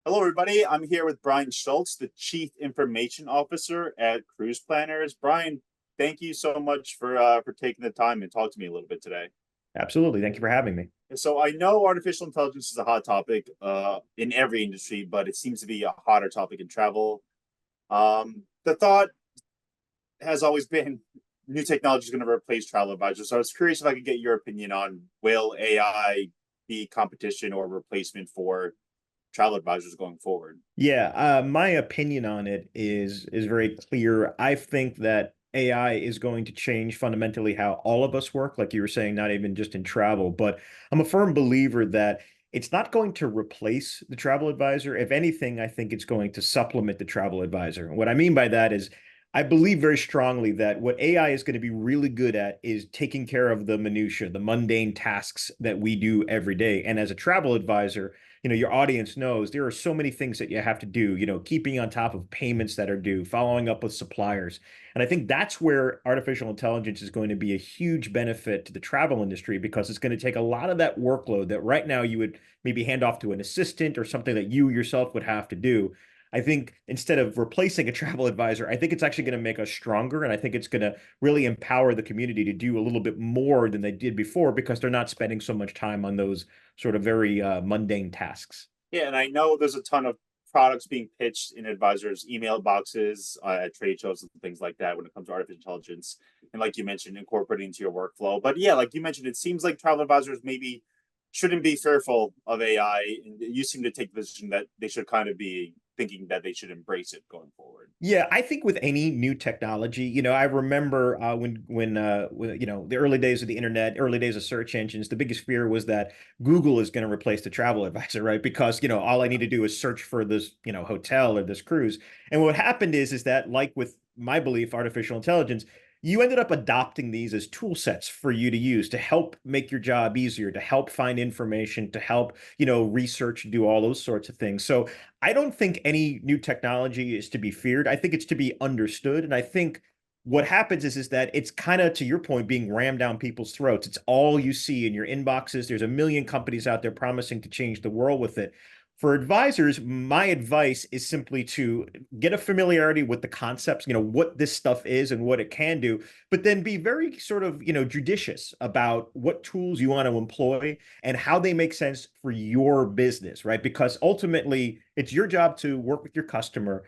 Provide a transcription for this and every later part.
Hello, everybody. I'm here with Brian Schultz, the Chief Information Officer at Cruise Planners. Brian, thank you so much for taking the time and talk to me a little bit today. Absolutely. Thank you for having me. So I know artificial intelligence is a hot topic in every industry, but it seems to be a hotter topic in travel. The thought has always been new technology is going to replace travel advisors. So I was curious if I could get your opinion on will AI be competition or replacement for travel advisors going forward? Yeah, my opinion on it is very clear. I think that AI is going to change fundamentally how all of us work, like you were saying, not even just in travel, but I'm a firm believer that it's not going to replace the travel advisor. If anything, I think it's going to supplement the travel advisor. And what I mean by that is I believe very strongly that what AI is going to be really good at is taking care of the minutia, the mundane tasks that we do every day. And as a travel advisor, your audience knows there are so many things that you have to do, keeping on top of payments that are due, following up with suppliers. And I think that's where artificial intelligence is going to be a huge benefit to the travel industry because it's going to take a lot of that workload that right now you would maybe hand off to an assistant or something that you yourself would have to do. I think instead of replacing a travel advisor, I think it's actually going to make us stronger. And I think it's going to really empower the community to do a little bit more than they did before because they're not spending so much time on those sort of very mundane tasks. Yeah, and I know there's a ton of products being pitched in advisors' email boxes at trade shows and things like that when it comes to artificial intelligence. And like you mentioned, incorporating into your workflow. But yeah, like you mentioned, it seems like travel advisors maybe shouldn't be fearful of AI. And you seem to take the position that they should kind of be thinking that they should embrace it going forward. Yeah, I think with any new technology, I remember the early days of the internet, early days of search engines, the biggest fear was that Google is going to replace the travel advisor, right? Because, all I need to do is search for this, hotel or this cruise. And what happened is that like with my belief, artificial intelligence, you ended up adopting these as tool sets for you to use to help make your job easier, to help find information, to help, research, do all those sorts of things. So I don't think any new technology is to be feared. I think it's to be understood. And I think what happens is that it's kind of, to your point, being rammed down people's throats. It's all you see in your inboxes. There's a million companies out there promising to change the world with it. For advisors, my advice is simply to get a familiarity with the concepts, what this stuff is and what it can do, but then be very sort of, judicious about what tools you want to employ and how they make sense for your business, right? Because ultimately, it's your job to work with your customer.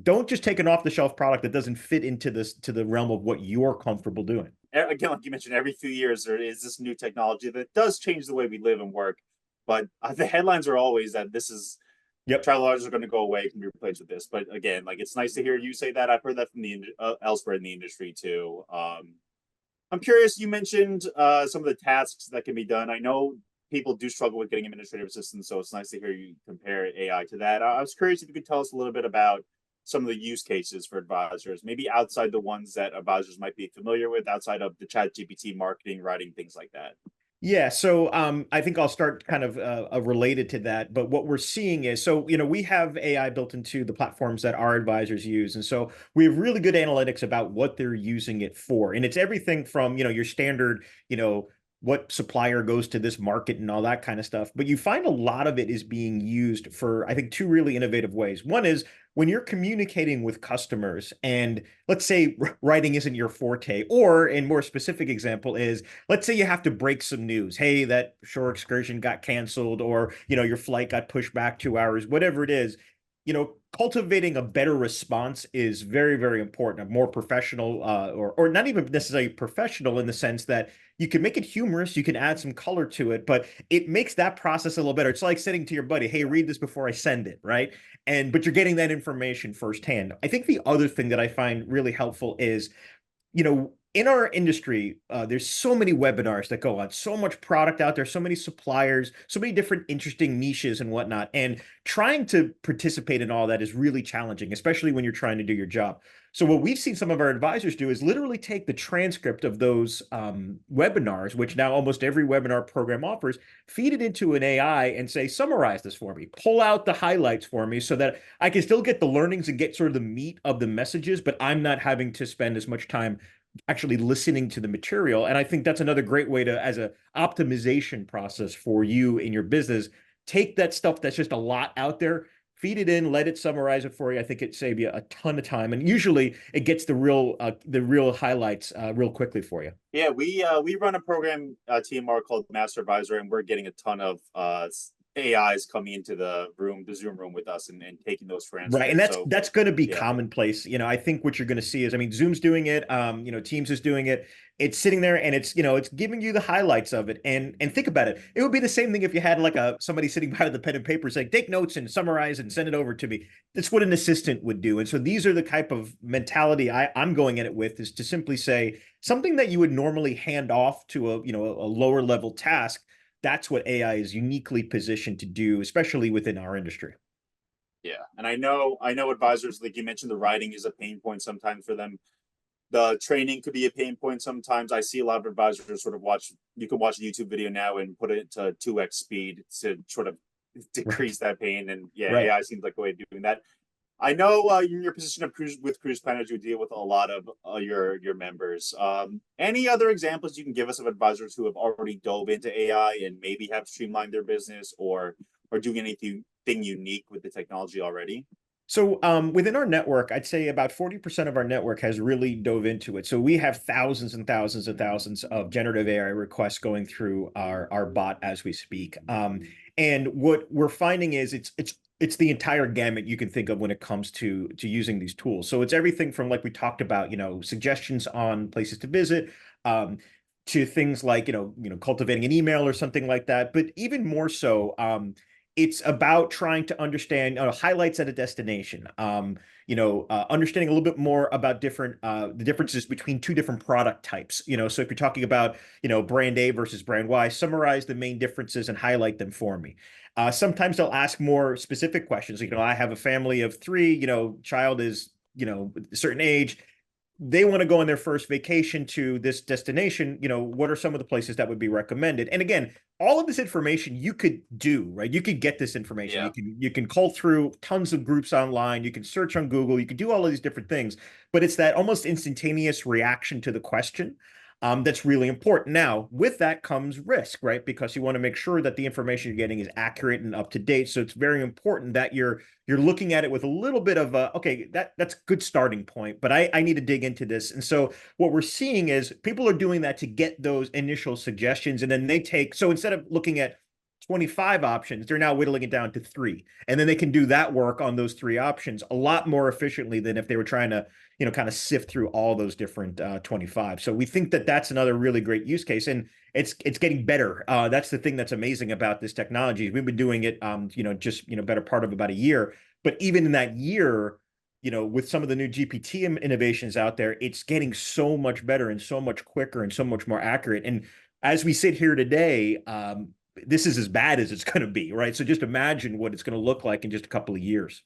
Don't just take an off-the-shelf product that doesn't fit into this to the realm of what you're comfortable doing. Again, like you mentioned, every few years there is this new technology that does change the way we live and work. But the headlines are always that this is Yep. travel advisors are going to go away, can be replaced with this. But again, like it's nice to hear you say that. I've heard that from the elsewhere in the industry too. I'm curious. You mentioned some of the tasks that can be done. I know people do struggle with getting administrative assistance, so it's nice to hear you compare AI to that. I was curious if you could tell us a little bit about some of the use cases for advisors, maybe outside the ones that advisors might be familiar with, outside of the Chat GPT marketing, writing, things like that. Yeah, so I think I'll start kind of related to that. But what we're seeing is, so we have AI built into the platforms that our advisors use, and so we have really good analytics about what they're using it for, and it's everything from your standard what supplier goes to this market and all that kind of stuff. But you find a lot of it is being used for, I think, two really innovative ways. One is when you're communicating with customers, and let's say writing isn't your forte, or in more specific example is let's say you have to break some news. Hey, that shore excursion got canceled, or your flight got pushed back 2 hours, whatever it is. Cultivating a better response is very, very important. A more professional, or not even necessarily professional in the sense that you can make it humorous, you can add some color to it, but it makes that process a little better. It's like saying to your buddy, "Hey, read this before I send it," right? But you're getting that information firsthand. I think the other thing that I find really helpful is in our industry, there's so many webinars that go on, so much product out there, so many suppliers, so many different interesting niches and whatnot. And trying to participate in all that is really challenging, especially when you're trying to do your job. So what we've seen some of our advisors do is literally take the transcript of those webinars, which now almost every webinar program offers, feed it into an AI and say, summarize this for me, pull out the highlights for me so that I can still get the learnings and get sort of the meat of the messages, but I'm not having to spend as much time actually listening to the material. And I think that's another great way to, as a optimization process for you in your business, take that stuff that's just a lot out there, feed it in, let it summarize it for you. I think it saves you a ton of time, and usually it gets the real highlights real quickly for you. Yeah, we run a program TMR called Master Advisor, and we're getting a ton of AIs coming into the Zoom room with us and taking those Right, and transcripts. that's So that's going to be yeah, commonplace. I think what you're going to see is, I mean, Zoom's doing it, Teams is doing it. It's sitting there and it's giving you the highlights of it. And think about it. It would be the same thing if you had like somebody sitting by the pen and paper saying, take notes and summarize and send it over to me. That's what an assistant would do. And so these are the type of mentality I'm going at it with, is to simply say something that you would normally hand off to a lower level task. That's what AI is uniquely positioned to do, especially within our industry. yeah, and I know advisors, like you mentioned, the writing is a pain point sometimes for them. The training could be a pain point sometimes. I see a lot of advisors sort of watch. You can watch a YouTube video now and put it to 2x speed to sort of Right. decrease that pain. And yeah, Right. AI seems like a way of doing that. I know in your position of cruise planners, you deal with a lot of your members. Any other examples you can give us of advisors who have already dove into AI and maybe have streamlined their business or doing anything unique with the technology already? So within our network, I'd say about 40% of our network has really dove into it. So we have thousands and thousands and thousands of generative AI requests going through our bot as we speak. And what we're finding is it's the entire gamut you can think of when it comes to using these tools. So it's everything from, like we talked about, suggestions on places to visit, to things like cultivating an email or something like that. But even more so, it's about trying to understand highlights at a destination. Understanding a little bit more about the differences between two different product types. So if you're talking about brand A versus brand Y, summarize the main differences and highlight them for me. Sometimes they'll ask more specific questions. I have a family of three. Child is a certain age. They want to go on their first vacation to this destination. What are some of the places that would be recommended? And again, all of this information you could do, right? You could get this information. Yeah. You can cull through tons of groups online. You can search on Google. You can do all of these different things, but it's that almost instantaneous reaction to the question that's really important. Now, with that comes risk, right? Because you want to make sure that the information you're getting is accurate and up to date. So it's very important that you're looking at it with a little bit of okay, that's a good starting point, but I need to dig into this. And so what we're seeing is people are doing that to get those initial suggestions, and then so instead of looking at 25 options, they're now whittling it down to three. And then they can do that work on those three options a lot more efficiently than if they were trying to, kind of sift through all those different 25. So we think that that's another really great use case. And it's getting better. That's the thing that's amazing about this technology. We've been doing it, better part of about a year. But even in that year, with some of the new GPT innovations out there, it's getting so much better and so much quicker and so much more accurate. And as we sit here today, this is as bad as it's going to be, right? So just imagine what it's going to look like in just a couple of years.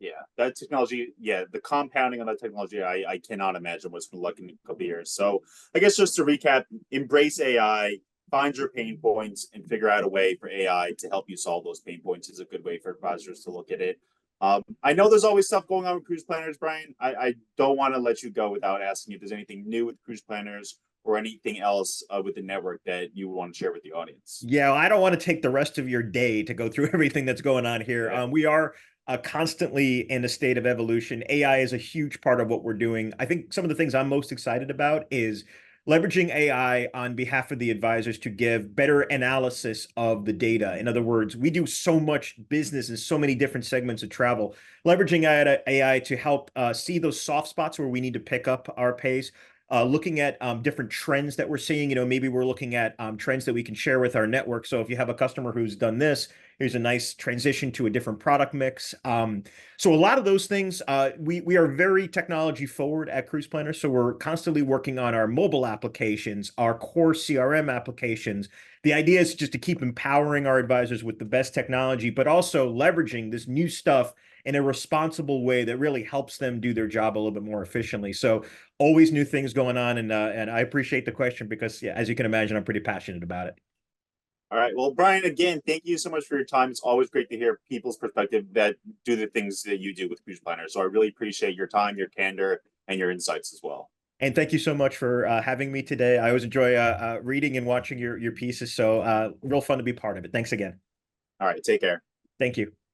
Yeah, that technology, yeah, the compounding on that technology, I cannot imagine what's going to look in a couple of years. So I guess just to recap, embrace AI, find your pain points, and figure out a way for AI to help you solve those pain points is a good way for advisors to look at it. I know there's always stuff going on with cruise planners, Brian. I don't want to let you go without asking if there's anything new with cruise planners or anything else with the network that you want to share with the audience. Yeah, I don't want to take the rest of your day to go through everything that's going on here. Yeah. We are constantly in a state of evolution. AI is a huge part of what we're doing. I think some of the things I'm most excited about is leveraging AI on behalf of the advisors to give better analysis of the data. In other words, we do so much business in so many different segments of travel. Leveraging AI to help see those soft spots where we need to pick up our pace. Looking at different trends that we're seeing. Maybe we're looking at trends that we can share with our network. So if you have a customer who's done this, here's a nice transition to a different product mix. So a lot of those things, we are very technology forward at Cruise Planner. So we're constantly working on our mobile applications, our core CRM applications. The idea is just to keep empowering our advisors with the best technology, but also leveraging this new stuff in a responsible way that really helps them do their job a little bit more efficiently. So always new things going on, and I appreciate the question because, yeah, as you can imagine, I'm pretty passionate about it. All right. Well, Brian, again, thank you so much for your time. It's always great to hear people's perspective that do the things that you do with Cruise Planner. So I really appreciate your time, your candor, and your insights as well. And thank you so much for having me today. I always enjoy reading and watching your pieces. So real fun to be part of it. Thanks again. All right. Take care. Thank you.